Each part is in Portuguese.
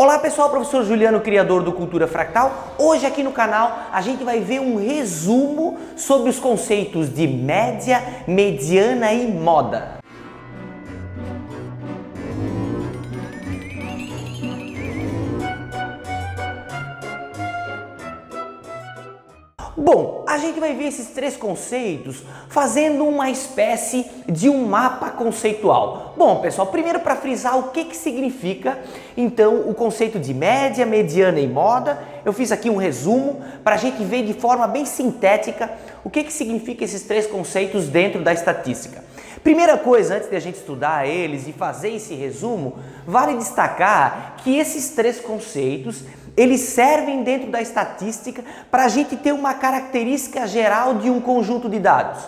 Olá pessoal, professor Juliano, criador do Cultura Fractal. Hoje aqui no canal a gente vai ver um resumo sobre os conceitos de média, mediana e moda. Bom, a gente vai ver esses três conceitos fazendo uma espécie de um mapa conceitual. Bom, pessoal, primeiro para frisar o que significa, então, o conceito de média, mediana e moda, eu fiz aqui um resumo para a gente ver de forma bem sintética o que significa esses três conceitos dentro da estatística. Primeira coisa, antes de a gente estudar eles e fazer esse resumo, vale destacar que esses três conceitos eles servem dentro da estatística para a gente ter uma característica geral de um conjunto de dados.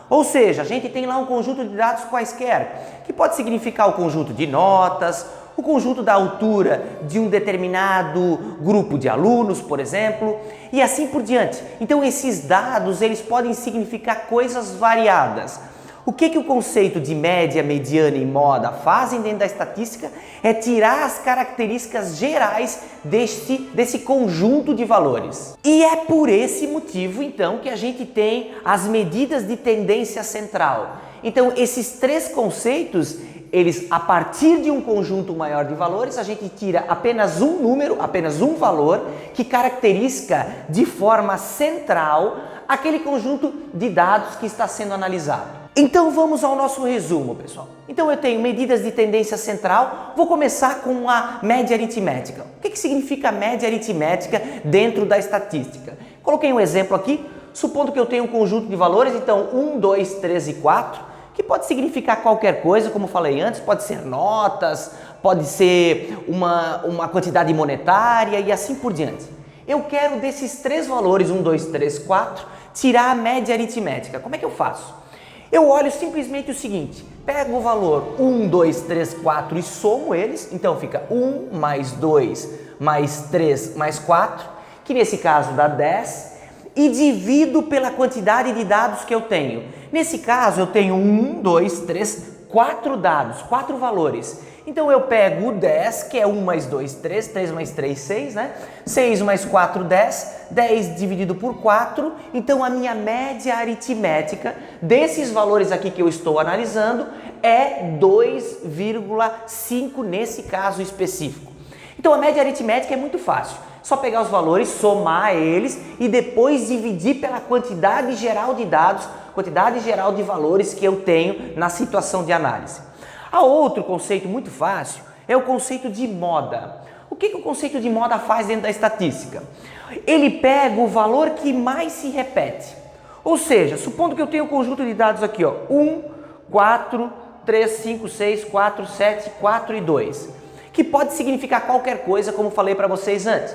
Ou seja, a gente tem lá um conjunto de dados quaisquer, que pode significar o conjunto de notas, o conjunto da altura de um determinado grupo de alunos, por exemplo, e assim por diante. Então esses dados eles podem significar coisas variadas. O que o conceito de média, mediana e moda fazem dentro da estatística é tirar as características gerais desse conjunto de valores. E é por esse motivo, então, que a gente tem as medidas de tendência central. Então, esses três conceitos, eles, a partir de um conjunto maior de valores, a gente tira apenas um número, apenas um valor, que caracteriza de forma central aquele conjunto de dados que está sendo analisado. Então vamos ao nosso resumo, pessoal. Então eu tenho medidas de tendência central, vou começar com a média aritmética. O que significa média aritmética dentro da estatística? Coloquei um exemplo aqui, supondo que eu tenho um conjunto de valores, então 1, 2, 3 e 4, que pode significar qualquer coisa, como falei antes, pode ser notas, pode ser uma quantidade monetária e assim por diante. Eu quero desses três valores, 1, 2, 3, 4, tirar a média aritmética. Como é que eu faço? Eu olho simplesmente o seguinte, pego o valor 1, 2, 3, 4 e somo eles, então fica 1 mais 2 mais 3 mais 4, que nesse caso dá 10, e divido pela quantidade de dados que eu tenho. Nesse caso eu tenho 1, 2, 3, 4 dados, 4 valores. Então eu pego o 10, que é 1 mais 2, 3, 3 mais 3, 6, né? 6 mais 4, 10, 10 dividido por 4, então a minha média aritmética desses valores aqui que eu estou analisando é 2,5 nesse caso específico. Então a média aritmética é muito fácil, só pegar os valores, somar eles e depois dividir pela quantidade geral de dados, quantidade geral de valores que eu tenho na situação de análise. A outro conceito muito fácil é o conceito de moda. O que o conceito de moda faz dentro da estatística? Ele pega o valor que mais se repete. Ou seja, supondo que eu tenho um conjunto de dados aqui, ó, 1, 4, 3, 5, 6, 4, 7, 4 e 2, que pode significar qualquer coisa, como falei para vocês antes.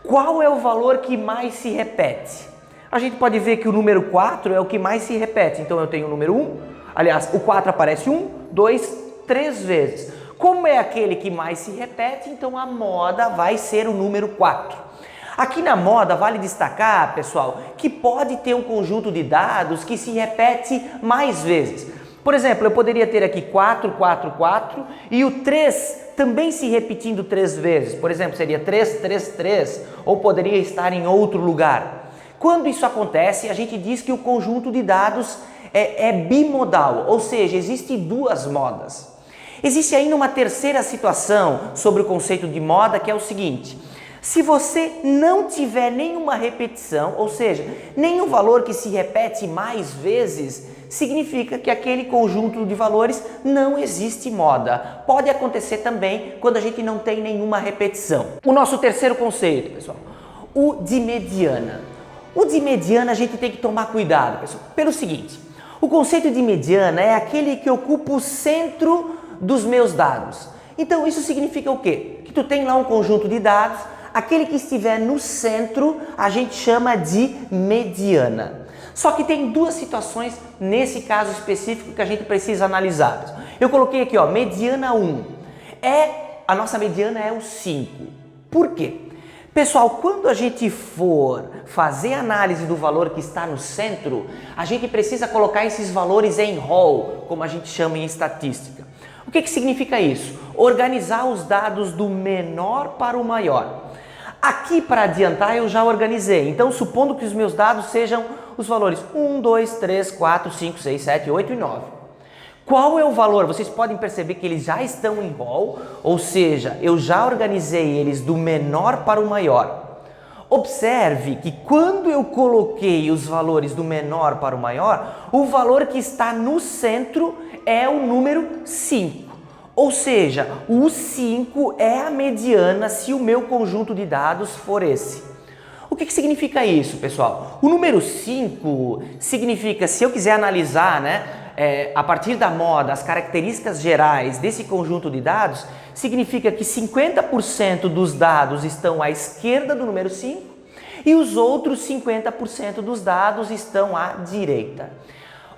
Qual é o valor que mais se repete? A gente pode ver que o número 4 é o que mais se repete. Então eu tenho o número 1, aliás, o 4 aparece 1, 2, 3 vezes. Como é aquele que mais se repete, então a moda vai ser o número 4. Aqui na moda vale destacar, pessoal, que pode ter um conjunto de dados que se repete mais vezes. Por exemplo, eu poderia ter aqui 4, 4, 4 e o 3 também se repetindo 3 vezes. Por exemplo, seria 3, 3, 3 ou poderia estar em outro lugar. Quando isso acontece, a gente diz que o conjunto de dados é bimodal, ou seja, existem duas modas. Existe ainda uma terceira situação sobre o conceito de moda, que é o seguinte: se você não tiver nenhuma repetição, ou seja, nenhum valor que se repete mais vezes, significa que aquele conjunto de valores não existe moda. Pode acontecer também quando a gente não tem nenhuma repetição. O nosso terceiro conceito, pessoal, o de mediana. O de mediana a gente tem que tomar cuidado, pessoal, pelo seguinte: o conceito de mediana é aquele que ocupa o centro dos meus dados. Então isso significa o quê? Que tu tem lá um conjunto de dados, aquele que estiver no centro a gente chama de mediana. Só que tem duas situações nesse caso específico que a gente precisa analisar. Eu coloquei aqui, ó, mediana 1. A nossa mediana é o 5. Por quê? Pessoal, quando a gente for fazer análise do valor que está no centro, a gente precisa colocar esses valores em rol, como a gente chama em estatística. O que significa isso? Organizar os dados do menor para o maior. Aqui, para adiantar, eu já organizei. Então, supondo que os meus dados sejam os valores 1, 2, 3, 4, 5, 6, 7, 8 e 9. Qual é o valor? Vocês podem perceber que eles já estão em rol, ou seja, eu já organizei eles do menor para o maior. Observe que quando eu coloquei os valores do menor para o maior, o valor que está no centro é o número 5. Ou seja, o 5 é a mediana se o meu conjunto de dados for esse. O que significa isso, pessoal? O número 5 significa, se eu quiser analisar, a partir da moda, as características gerais desse conjunto de dados, significa que 50% dos dados estão à esquerda do número 5 e os outros 50% dos dados estão à direita.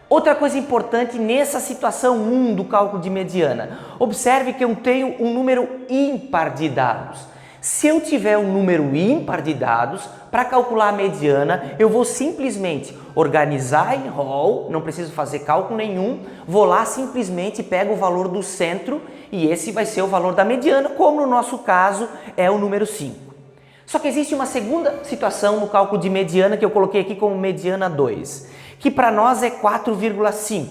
Outra coisa importante nessa situação 1 do cálculo de mediana, observe que eu tenho um número ímpar de dados. Se eu tiver um número ímpar de dados, para calcular a mediana, eu vou simplesmente organizar em rol, não preciso fazer cálculo nenhum, vou lá simplesmente pego o valor do centro e esse vai ser o valor da mediana, como no nosso caso é o número 5. Só que existe uma segunda situação no cálculo de mediana que eu coloquei aqui como mediana 2, que para nós é 4,5.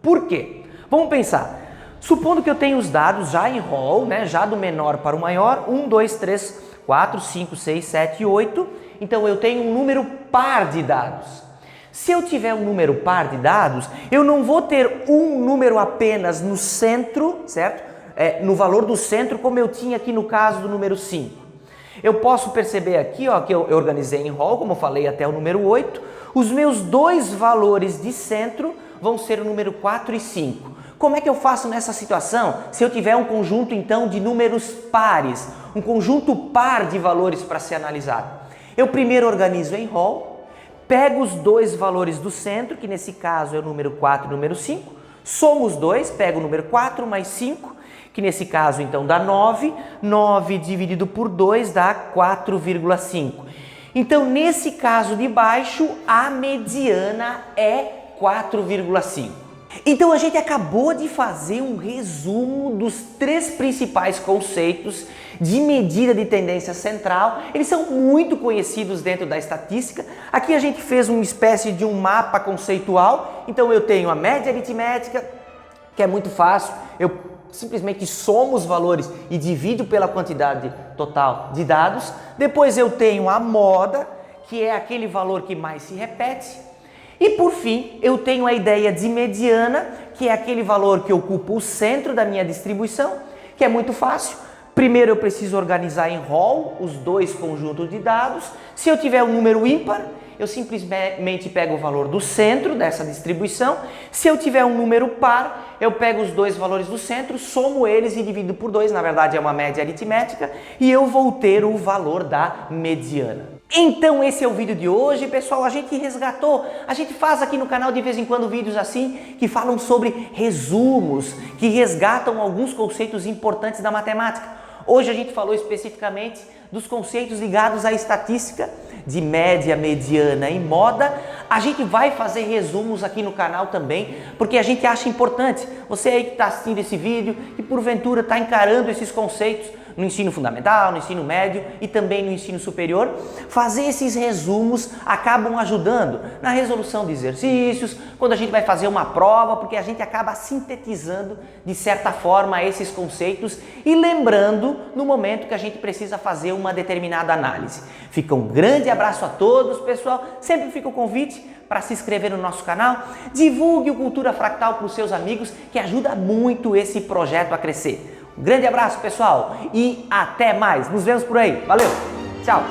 Por quê? Vamos pensar. Supondo que eu tenho os dados já em rol, já do menor para o maior, 1, 2, 3, 4, 5, 6, 7 e 8. Então eu tenho um número par de dados. Se eu tiver um número par de dados, eu não vou ter um número apenas no centro, certo? No valor do centro, como eu tinha aqui no caso do número 5. Eu posso perceber aqui que eu organizei em rol, como eu falei, até o número 8. Os meus dois valores de centro vão ser o número 4 e 5. Como é que eu faço nessa situação? Se eu tiver um conjunto, então, de números pares, um conjunto par de valores para ser analisado. Eu primeiro organizo em rol, pego os dois valores do centro, que nesse caso é o número 4 e o número 5, somo os dois, pego o número 4 mais 5, que nesse caso então dá 9, 9 dividido por 2 dá 4,5. Então nesse caso de baixo, a mediana é 4,5. Então a gente acabou de fazer um resumo dos 3 principais conceitos de medida de tendência central. Eles são muito conhecidos dentro da estatística. Aqui a gente fez uma espécie de um mapa conceitual. Então eu tenho a média aritmética, que é muito fácil. Eu simplesmente somo os valores e divido pela quantidade total de dados. Depois eu tenho a moda, que é aquele valor que mais se repete. E por fim, eu tenho a ideia de mediana, que é aquele valor que ocupa o centro da minha distribuição, que é muito fácil. Primeiro eu preciso organizar em rol os dois conjuntos de dados. Se eu tiver um número ímpar, eu simplesmente pego o valor do centro dessa distribuição. Se eu tiver um número par, eu pego os dois valores do centro, somo eles e divido por 2, na verdade é uma média aritmética, e eu vou ter o valor da mediana. Então esse é o vídeo de hoje, pessoal. A gente resgatou, a gente faz aqui no canal de vez em quando vídeos assim que falam sobre resumos, que resgatam alguns conceitos importantes da matemática. Hoje a gente falou especificamente dos conceitos ligados à estatística de média, mediana e moda. A gente vai fazer resumos aqui no canal também, porque a gente acha importante. Você aí que está assistindo esse vídeo e porventura está encarando esses conceitos no ensino fundamental, no ensino médio e também no ensino superior, fazer esses resumos acabam ajudando na resolução de exercícios, quando a gente vai fazer uma prova, porque a gente acaba sintetizando de certa forma esses conceitos e lembrando no momento que a gente precisa fazer uma determinada análise. Fica um grande abraço a todos, pessoal. Sempre fica o convite para se inscrever no nosso canal, divulgue o Cultura Fractal para os seus amigos, que ajuda muito esse projeto a crescer. Um grande abraço, pessoal, e até mais. Nos vemos por aí. Valeu, tchau!